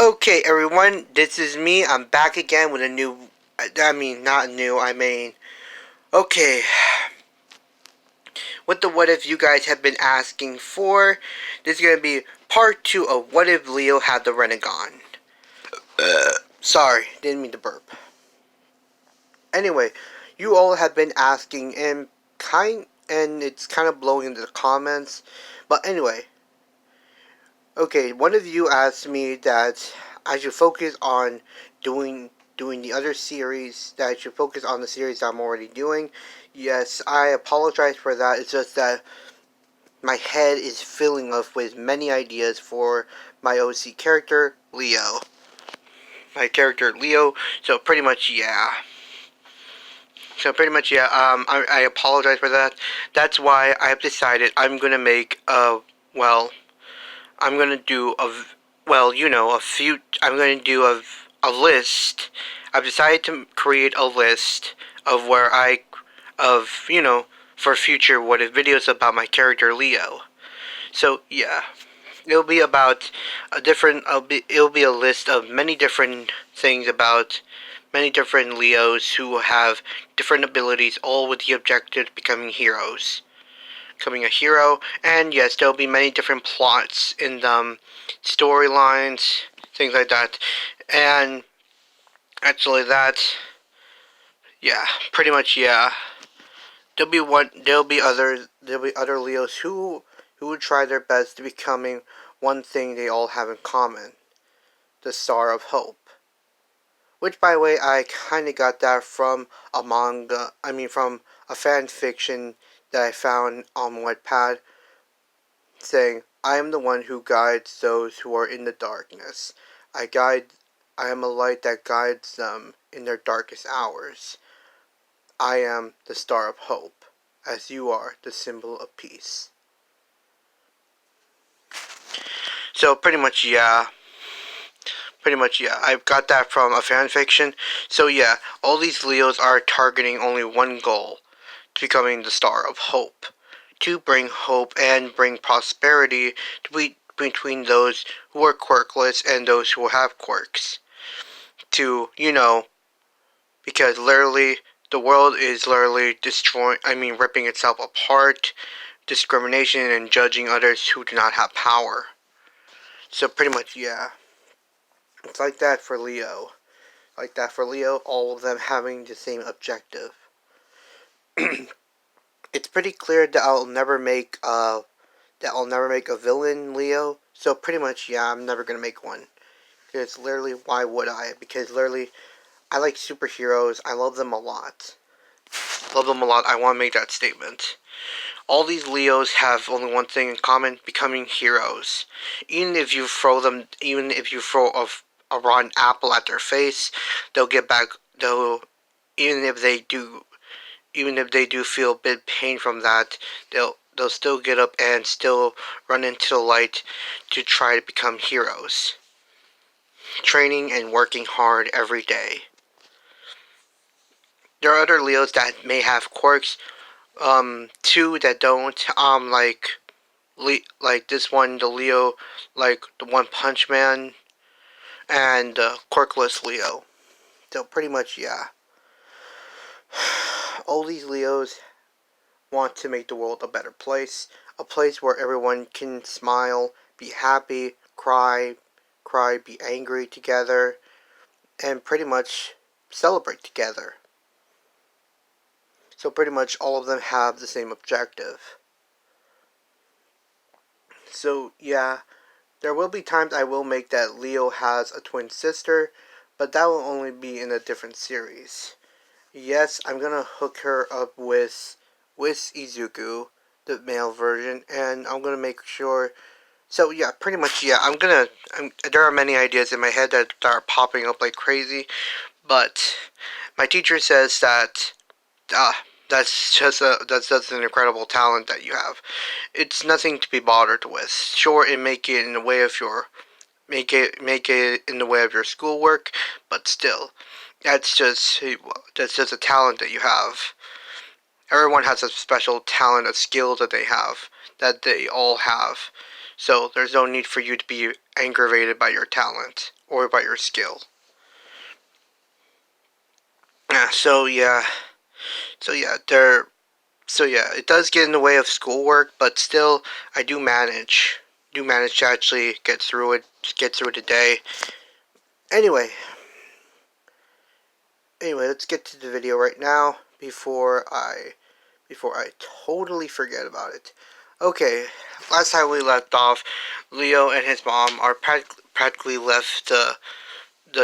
Okay, everyone, this is me. I'm back again with a new. Not new. Okay. What the what if you guys have been asking for? This is gonna be part 2 of what if Leo had the Rinnegan. Sorry, didn't mean to burp. Anyway, you all have been asking, and it's kind of blowing into the comments. But anyway, okay, one of you asked me that I should focus on doing the other series, that I should focus on the series I'm already doing. Yes, I apologize for that. It's just that my head is filling up with many ideas for my OC character, Leo. My character, Leo. So pretty much, yeah. I apologize for that. That's why I've decided I'm gonna make I'm gonna do a few. I'm gonna do a list. I've decided to create a list of for future what if videos about my character Leo. So yeah, it'll be about it'll be a list of many different things about many different Leos who have different abilities, all with the objective of becoming heroes. Becoming a hero, and yes, there'll be many different plots in them, storylines, things like that, and actually yeah, pretty much, yeah. There'll be other Leos who would try their best to becoming one thing they all have in common, the Star of Hope. Which, by the way, I kind of got that from a manga, from a fan fiction that I found on Wattpad, saying, I am the one who guides those who are in the darkness. I am a light that guides them in their darkest hours. I am the Star of Hope, as you are the symbol of peace. So pretty much, yeah. I've got that from a fan fiction. So yeah, all these Leos are targeting only one goal, becoming the Star of Hope, to bring hope and bring prosperity between those who are quirkless and those who have quirks. Because literally, the world is literally ripping itself apart, discrimination and judging others who do not have power. So pretty much, yeah. It's like that for Leo. All of them having the same objective. It's pretty clear that I'll never make a villain Leo. So pretty much, yeah, I'm never gonna make one. Because literally, why would I? Because literally, I like superheroes. I love them a lot. I want to make that statement. All these Leos have only one thing in common: becoming heroes. Even if you throw a rotten apple at their face, they'll get back. Even if they do feel a bit pain from that, they'll still get up and still run into the light to try to become heroes. Training and working hard every day. There are other Leos that may have quirks. Two that don't. Like this one, the Leo, like the One Punch Man, and quirkless Leo. So pretty much, yeah. All these Leos want to make the world a better place, a place where everyone can smile, be happy, cry, be angry together, and pretty much celebrate together. So pretty much all of them have the same objective. So yeah, there will be times I will make that Leo has a twin sister, but that will only be in a different series. Yes, I'm gonna hook her up with Izuku, the male version, and I'm gonna make sure. So yeah, pretty much, yeah. There are many ideas in my head that are popping up like crazy, but my teacher says that that's just an incredible talent that you have. It's nothing to be bothered with. Sure, it make it in the way of your make it in the way of your schoolwork, but still, that's just a talent that you have. Everyone has a special talent, a skill that they all have. So there's no need for you to be aggravated by your talent your skill. So yeah, it does get in the way of schoolwork, but still, I do manage to actually get through the day. Anyway, let's get to the video right now before I totally forget about it. Okay, last time we left off, Leo and his mom are practically left the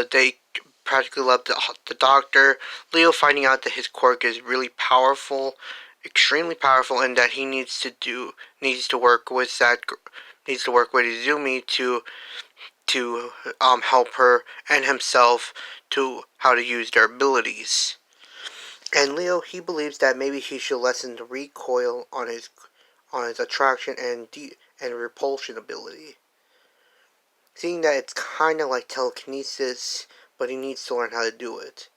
day practically left the doctor. Leo finding out that his quirk is really powerful, extremely powerful, and that he needs to work with Izumi to help her and himself to how to use their abilities. And Leo, he believes that maybe he should lessen the recoil on his attraction and repulsion ability. Seeing that it's kind of like telekinesis, but he needs to learn how to do it.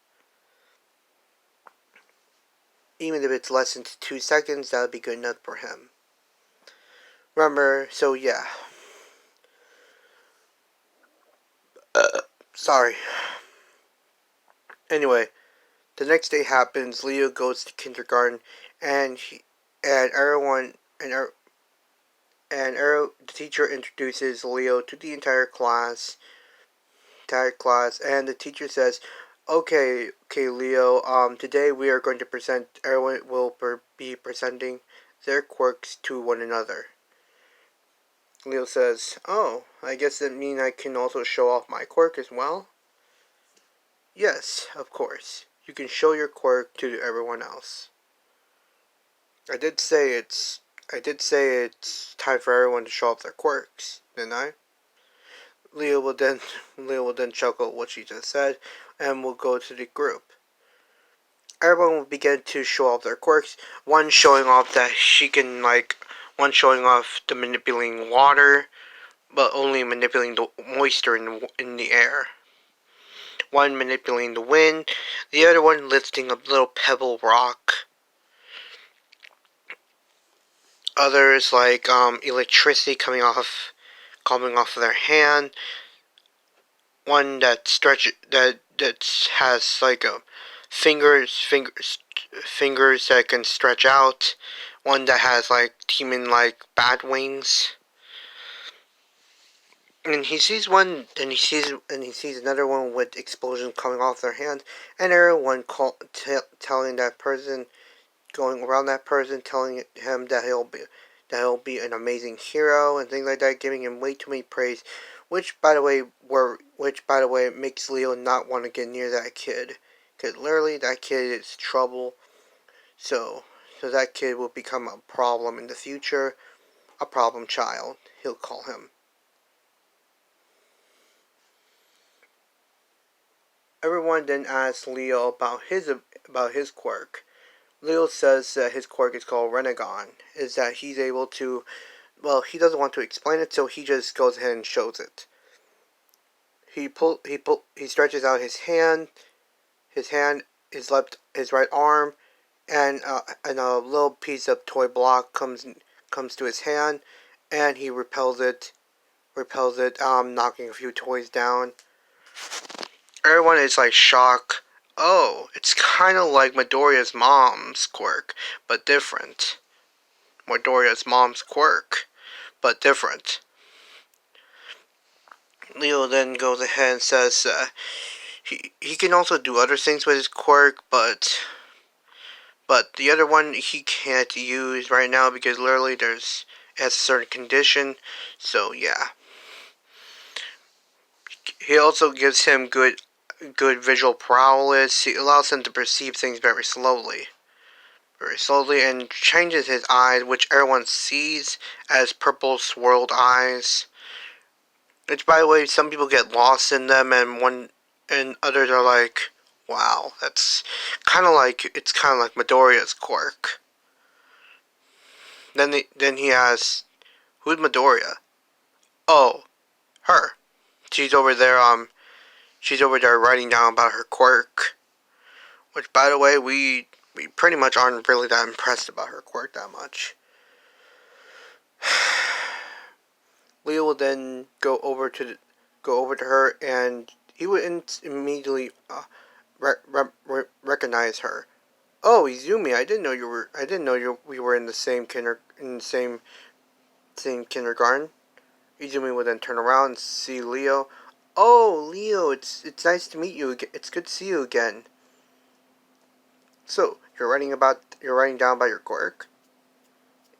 Even if it's less than 2 seconds, that would be good enough for him. Remember, so yeah. Sorry. Anyway, the next day happens. Leo goes to kindergarten, and everyone the teacher introduces Leo to the entire class, and the teacher says, "Okay, Leo. Today we are going to present. Everyone will be presenting their quirks to one another." Leo says, "Oh, I guess that means I can also show off my quirk as well?" "Yes, of course. You can show your quirk to everyone else." I did say it's time for everyone to show off their quirks, didn't I? Leo will then chuckle at what she just said, and will go to the group. Everyone will begin to show off their quirks. One showing off the manipulating water, but only manipulating the moisture in the air. One manipulating the wind, the other one lifting a little pebble rock. Others like electricity coming off of their hand. One that has like a fingers that can stretch out. One that has like demon like bat wings. And he sees another one with explosions coming off their hands, and everyone telling that person, going around that person, telling him that he'll be an amazing hero and things like that, giving him way too many praise, which by the way makes Leo not want to get near that kid, because literally that kid is trouble. So that kid will become a problem in the future, a problem child, he'll call him. Everyone then asks Leo about his quirk. Leo says that his quirk is called Rinnegan. Is that he's able to, well, he doesn't want to explain it, so he just goes ahead and shows it. He stretches out his hand, his right arm, and a little piece of toy block comes to his hand, and he repels it, knocking a few toys down. Everyone is like shocked. Oh, it's kind of like Midoriya's mom's quirk, but different. Midoriya's mom's quirk, but different. Leo then goes ahead and says he can also do other things with his quirk, but the other one he can't use right now because literally it has a certain condition. So yeah. He also gives him good visual prowess. He allows him to perceive things very slowly, and changes his eyes, which everyone sees as purple swirled eyes. Which, by the way, some people get lost in them, and others are like, "Wow, it's kind of like Midoriya's quirk." Then he asks, "Who's Midoriya?" "Oh, her. She's over there. Writing down about her quirk." Which, by the way, we pretty much aren't really that impressed about her quirk that much. Leo will then go over to go over to her, and he would immediately recognize her. Oh, Izumi, I didn't know you were. I didn't know we were in the same same kindergarten. Izumi would then turn around and see Leo. Oh, Leo, it's nice to meet you again. It's good to see you again. So you're writing down about your quirk.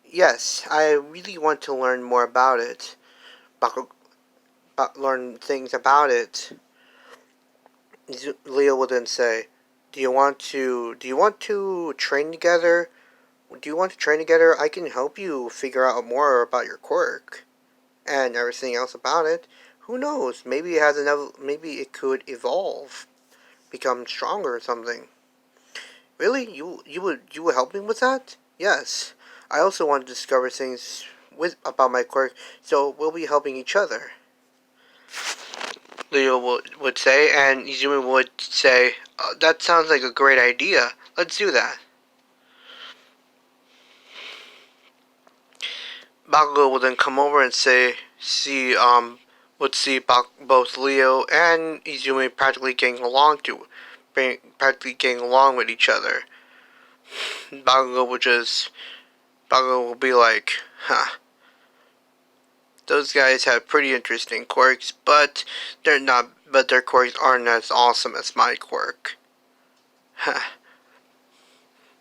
Yes, I really want to learn more about it. Learn things about it. Leo will then say, Do you want to train together? Do you want to train together? I can help you figure out more about your quirk and everything else about it. Who knows? Maybe it has another. Maybe it could evolve, become stronger or something. Really? You would help me with that? Yes. I also want to discover things about my quirk, so we'll be helping each other. Leo would say, and Izumi would say, that sounds like a great idea. Let's do that. Bakugo would then come over and would see both Leo and Izumi practically getting along with each other. Bakugo would be like, huh, those guys have pretty interesting quirks, but their quirks aren't as awesome as my quirk. Huh.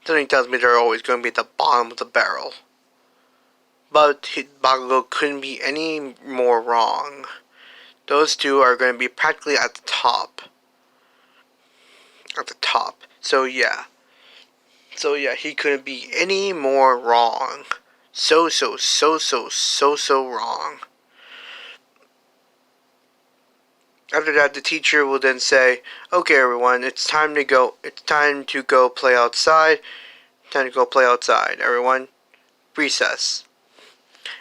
Something tells me they're always going to be at the bottom of the barrel. But Bakugo couldn't be any more wrong. Those two are going to be practically at the top. At the top. So yeah, he couldn't be any more wrong. So wrong. After that, the teacher will then say, "Okay, everyone, it's time to go. It's time to go play outside. Time to go play outside, everyone. Recess."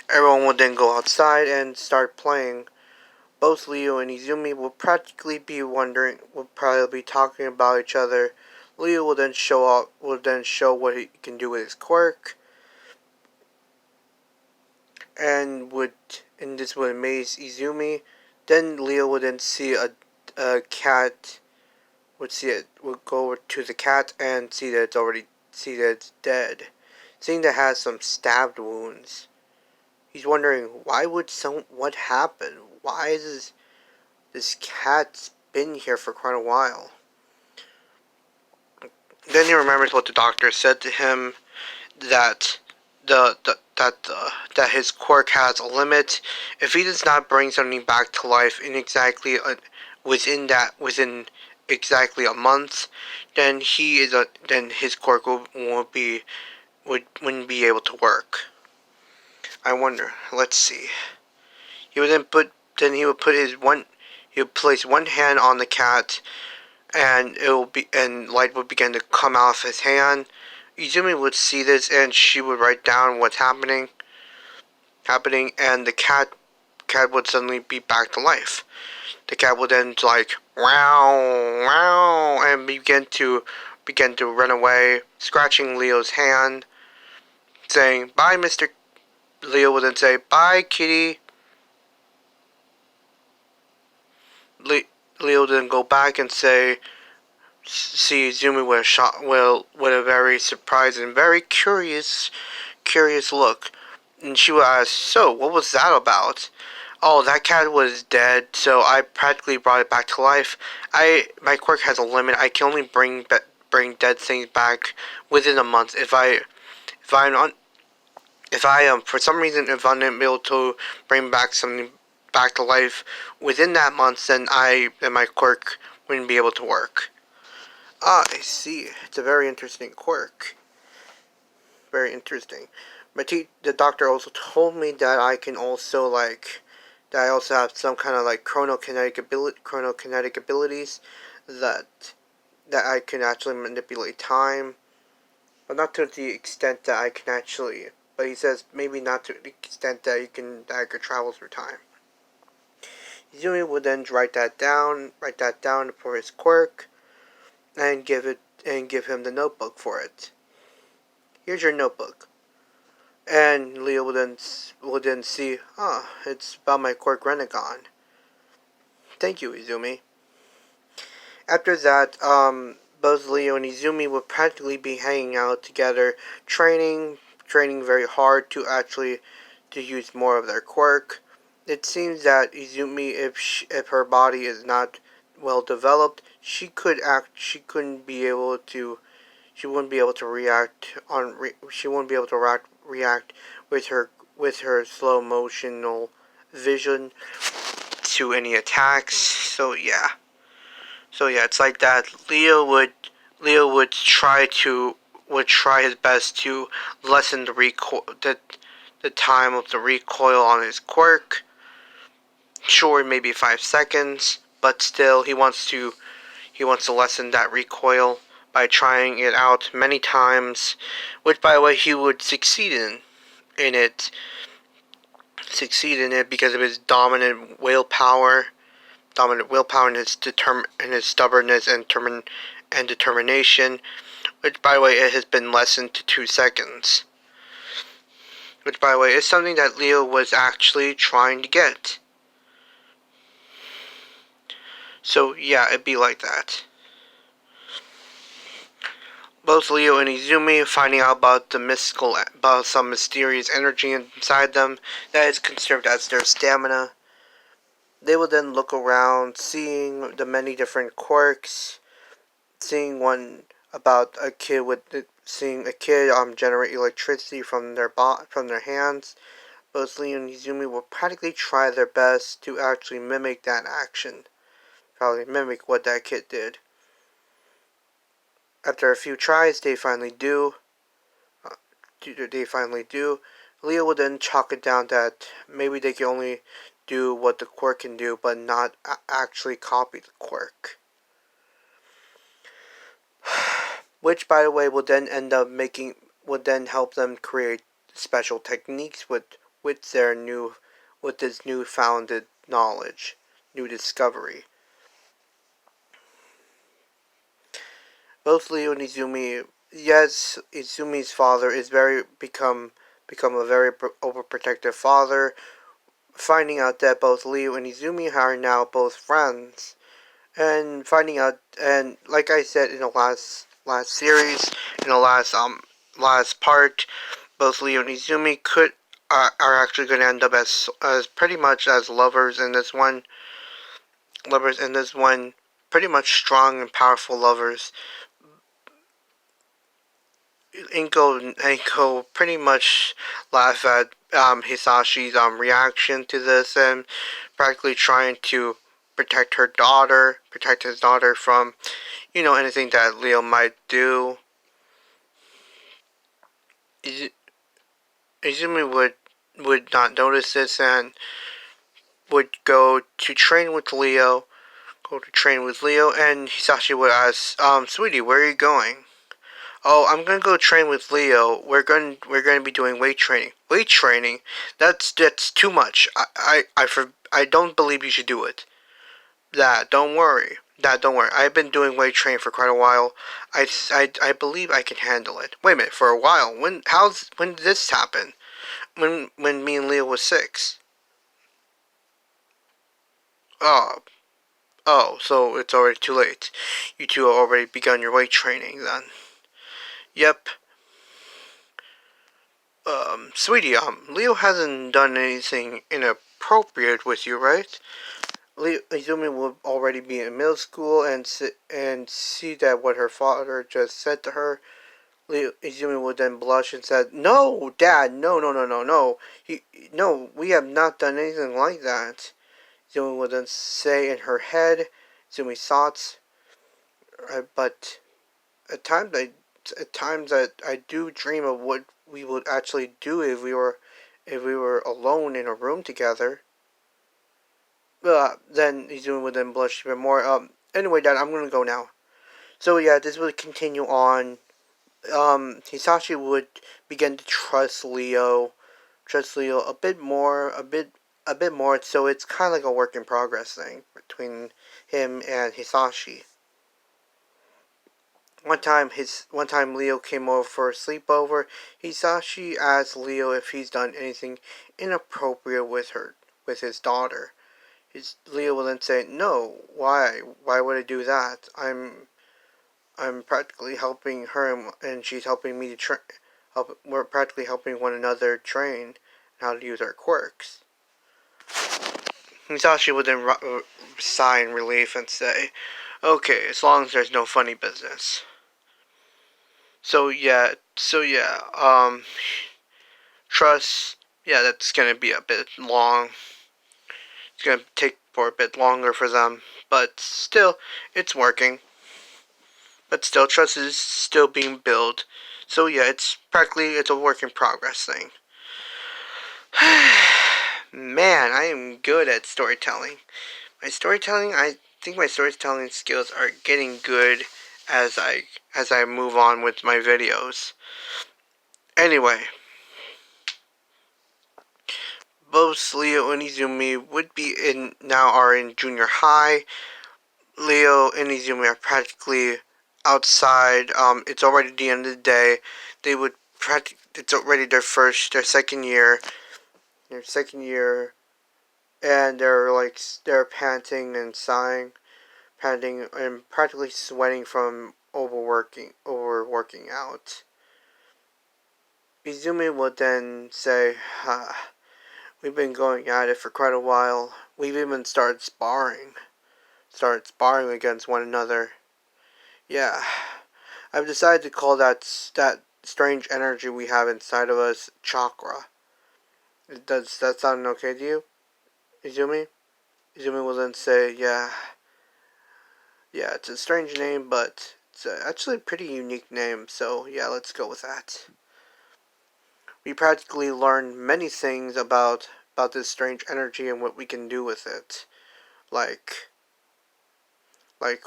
Everyone will then go outside and start playing. Both Leo and Izumi will probably be talking about each other. Leo will then show what he can do with his quirk, and this would amaze Izumi. Then Leo would then see a cat. Would go over to the cat and see that it's dead, seeing that it has some stabbed wounds. He's wondering what happened? Why is this cat's been here for quite a while? Then he remembers what the doctor said to him, that that his quirk has a limit. If he does not bring something back to life within exactly a month, then his quirk wouldn't be able to work. I wonder. Let's see. He would he would place one hand on the cat, and light would begin to come out of his hand. Izumi would see this, and she would write down what's happening, and the cat would suddenly be back to life. The cat would then like wow wow and begin to run away, scratching Leo's hand, saying bye, Mr. Leo would then say bye, kitty. Leo then go back and see Izumi with a very surprised and very curious look. And she would ask, "So, what was that about?" "Oh, that cat was dead, so I practically brought it back to life. My quirk has a limit. I can only bring dead things back within a month. If I for some reason if I'm able to bring back something back to life within that month, then my quirk wouldn't be able to work." Ah, I see. It's a very interesting quirk. Very interesting. The doctor also told me that I can also that I also have some kind of like chronokinetic abilities that I can actually manipulate time, but not to the extent that I can actually. But he says maybe not to the extent that I could travel through time. Izumi would then write that down for his quirk, and give him the notebook for it. "Here's your notebook." And Leo will then see, it's about my quirk Rinnegan. Thank you, Izumi. After that, both Leo and Izumi would practically be hanging out together, training very hard to use more of their quirk. It seems that Izumi, if her body is not well developed, she couldn't be able to, she wouldn't be able to she wouldn't be able to react with her slow motional vision to any attacks. So yeah, it's like that. Leo would try his best to lessen the time of the recoil on his quirk. Sure, maybe 5 seconds, but still he wants to lessen that recoil by trying it out many times, which by the way he would in it succeed in it because of his dominant willpower and his stubbornness and determination, which by the way it has been lessened to 2 seconds. Which by the way is something that Leo was actually trying to get. So yeah, it'd be like that. Both Leo and Izumi finding out about some mysterious energy inside them that is conserved as their stamina. They will then look around, seeing the many different quirks, seeing one about a kid seeing a kid generate electricity from their hands. Both Leo and Izumi will practically try their best to actually mimic that action, probably mimic what that kid did. After a few tries, they finally do. Leo will then chalk it down that maybe they can only do what the quirk can do, but not actually copy the quirk. Which, by the way, will then help them create special techniques with this newfounded knowledge, new discovery. Both Leo and Izumi, yes, Izumi's father is become a very overprotective father. Finding out that both Leo and Izumi are now both friends, and finding out, and like I said in the last series, in the last part, both Leo and Izumi are actually going to end up as pretty much as lovers in this one, pretty much strong and powerful lovers. Inko pretty much laugh at Hisashi's reaction to this and practically trying to protect his daughter from, anything that Leo might do. Izumi would not notice this and would go to train with Leo, and Hisashi would ask, sweetie, where are you going? Oh, I'm gonna go train with Leo. We're gonna be doing weight training. Weight training? That's too much. I don't believe you should do it. Don't worry. Don't worry. I've been doing weight training for quite a while. I believe I can handle it. Wait a minute. For a while. When did this happen? When me and Leo was 6. Oh, so it's already too late. You two have already begun your weight training then. Yep. Sweetie, Leo hasn't done anything inappropriate with you, right? Izumi will already be in middle school and see that what her father just said to her. Izumi will then blush and said, "No, Dad, no, no, no, no, no. No, we have not done anything like that." Izumi will then say in her head, Izumi's thoughts, but at times I do dream of what we would actually do if we were alone in a room together. Then Izumi would then blush even more. Anyway, Dad, I'm gonna go now. So yeah, this would continue on. Hisashi would begin to trust Leo a bit more, a bit more. So it's kind of like a work in progress thing between him and Hisashi. One time Leo came over for a sleepover. Hisashi asked Leo if he's done anything inappropriate with his daughter. Leo will then say, "No, why? Why would I do that? I'm practically helping her, and she's helping me to we're practically helping one another train how to use our quirks." Musashi would then sigh in relief and say, "Okay, as long as there's no funny business." So yeah, trust. Yeah, that's gonna be a bit long. It's gonna take for a bit longer for them, but still, it's working. But still, trust is still being built. So yeah, it's a work in progress thing. Man, I am good at storytelling. I think my storytelling skills are getting good as I move on with my videos. Anyway, both Leo and Izumi would be in now are in junior high. Leo and Izumi are practically outside. It's already the end of the day. They would it's already their second year, and they're panting and sighing, panting and practically sweating from overworking out. Izumi would then say, "We've been going at it for quite a while. We've even started sparring against one another. Yeah, I've decided to call that strange energy we have inside of us chakra. Does that sound okay to you, Izumi?" Izumi will then say, yeah, it's a strange name, but it's actually a pretty unique name, so yeah, let's go with that. We practically learned many things about this strange energy and what we can do with it. Like like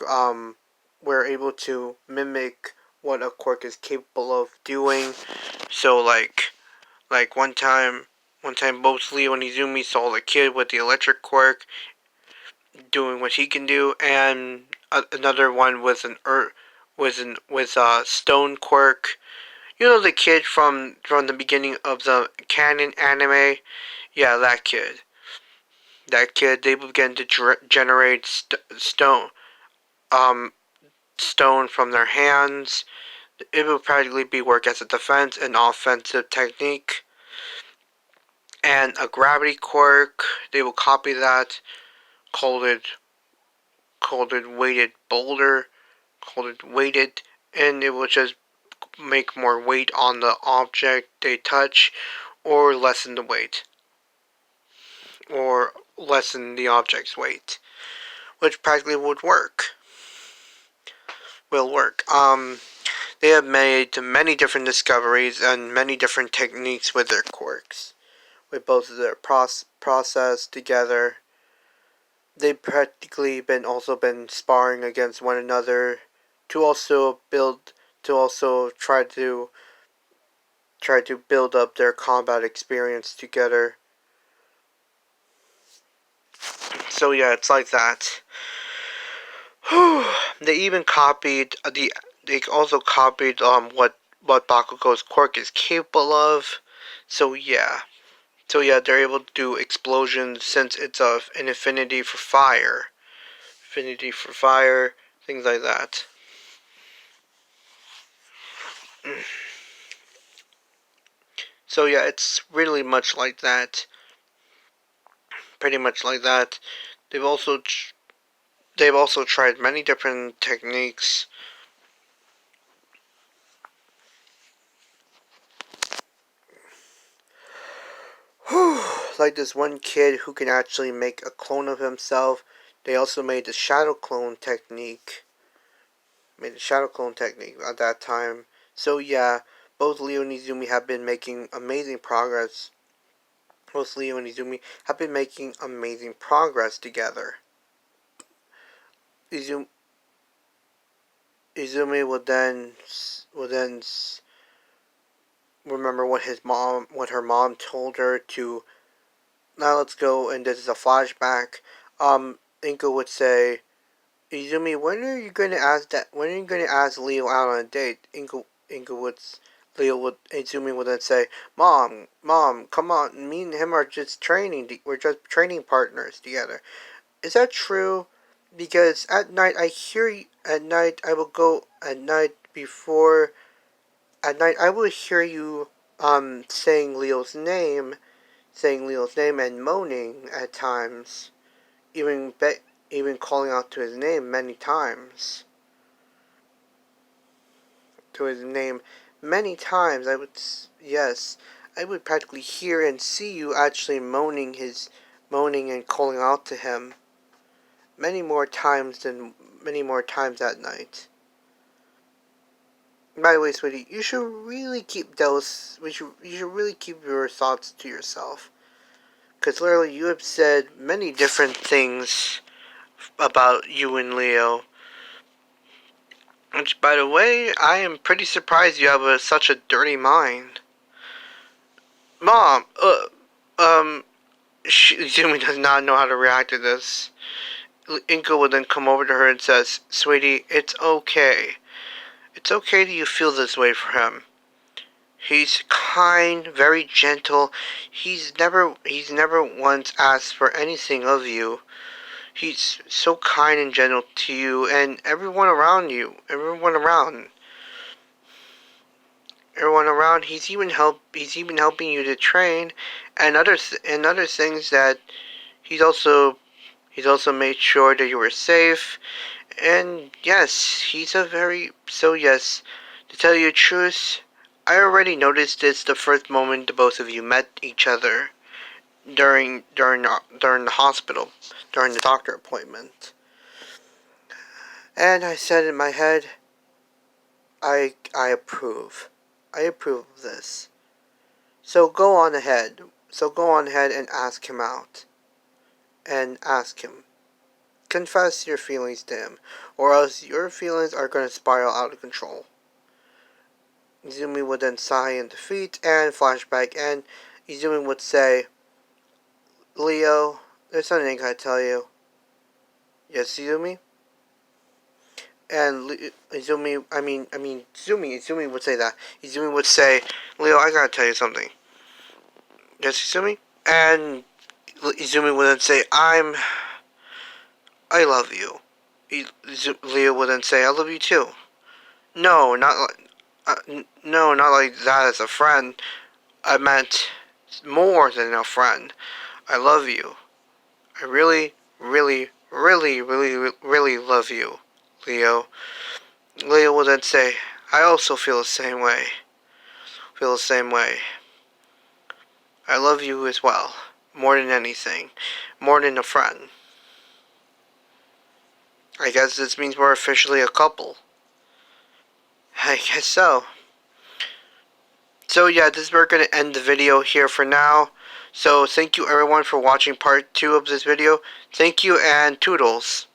we're able to mimic what a quirk is capable of doing. So like one time both Leo and Izumi saw the kid with the electric quirk doing what he can do, and another one with with a stone quirk. You know the kid from the beginning of the canon anime? Yeah, that kid. That kid. They began to generate um stone from their hands. It will practically be work as a defense and offensive technique. And a gravity quirk. They will copy that. Called it weighted boulder. Called it weighted, and it will just make more weight on the object they touch, or lessen the weight, or lessen the object's weight, which practically will work. They have made many different discoveries and many different techniques with their quirks, with both of their process together. They've practically been sparring against one another to also build to also try to build up their combat experience together. So yeah, it's like that. They even copied They also copied what Bakugo's quirk is capable of. So yeah. So yeah, they're able to do explosions since it's an affinity for fire. Affinity for fire, things like that. So yeah, it's really much like that. Pretty much like that. They've also they've also tried many different techniques. Like this one kid who can actually make a clone of himself. They also made the shadow clone technique. Made the shadow clone technique at that time. So yeah, both Leo and Izumi have been making amazing progress. Both Leo and Izumi have been making amazing progress together. Izumi, Izumi will then remember what her mom told her to. Now let's go, and this is a flashback. Inko would say, "Izumi, when are you going to ask that? When are you going to ask Leo out on a date?" Inko would, Izumi would then say, "Mom, come on, me and him are just training. We're just training partners together." Is that true? Because at night I hear you, at night I will go at night before at night I will hear you saying Leo's name and moaning at times, even calling out to his name many times. To his name many times. Yes, I would practically hear and see you actually moaning and calling out to him many more times that night. By the way, sweetie, you should really keep you should really keep your thoughts to yourself. Because literally, you have said many different things about you and Leo. Which, by the way, I am pretty surprised you have such a dirty mind. Mom, Izumi does not know how to react to this. Inko will then come over to her and says, "Sweetie, it's okay. It's okay that you feel this way for him. He's kind, very gentle. He's never once asked for anything of you. He's so kind and gentle to you and everyone around you. Everyone around. He's even helping you to train and other things that he's also made sure that you were safe. And yes, yes, to tell you the truth, I already noticed this the first moment the both of you met each other during the hospital, during the doctor appointment. And I said in my head, I approve. I approve of this. So go on ahead. And ask him out. And ask him. Confess your feelings to him, or else your feelings are going to spiral out of control. Izumi would then sigh in defeat and flashback, and Izumi would say, "Leo, there's something I gotta tell you." "Yes, Izumi?" And Izumi would say that. Izumi would say, "Leo, I gotta tell you something." "Yes, Izumi?" And Izumi would then say, I love you." Leo would then say, "I love you too." No, not like that as a friend. I meant more than a friend. I love you. I really, really, really, really, really love you, Leo. Leo would then say, "I also feel the same way. Feel the same way. I love you as well. More than anything. More than a friend. I guess this means we're officially a couple." I guess so. So yeah, we're going to end the video here for now. So thank you everyone for watching part 2 of this video. Thank you and toodles.